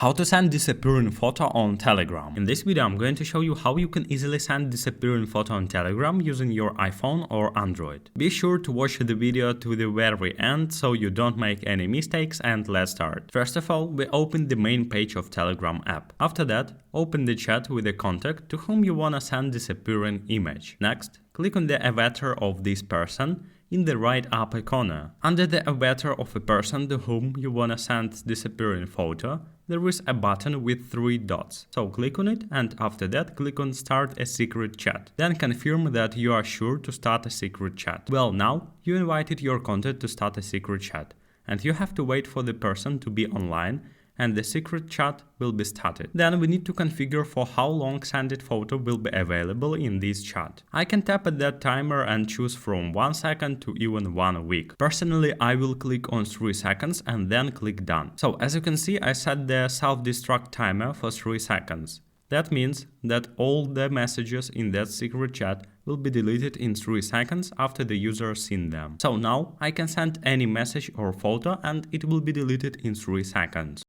How to send disappearing photo on Telegram. In this video I'm going to show you how you can easily send disappearing photo on Telegram using your iPhone or Android. Be sure to watch the video to the very end so you don't make any mistakes, and let's start. First of all, we open the main page of Telegram app. After that, open the chat with the contact to whom you wanna send disappearing image. Next, click on the avatar of this person in the right upper corner. Under the avatar of a person to whom you wanna send disappearing photo, there is a button with 3 dots. So click on it, and after that click on Start a secret chat. Then confirm that you are sure to start a secret chat. Well, now you invited your contact to start a secret chat, and you have to wait for the person to be online and the secret chat will be started. Then we need to configure for how long sended photo will be available in this chat. I can tap at that timer and choose from 1 second to even 1 week. Personally, I will click on 3 seconds and then click done. So as you can see, I set the self-destruct timer for 3 seconds. That means that all the messages in that secret chat will be deleted in 3 seconds after the user seen them. So now I can send any message or photo and it will be deleted in 3 seconds.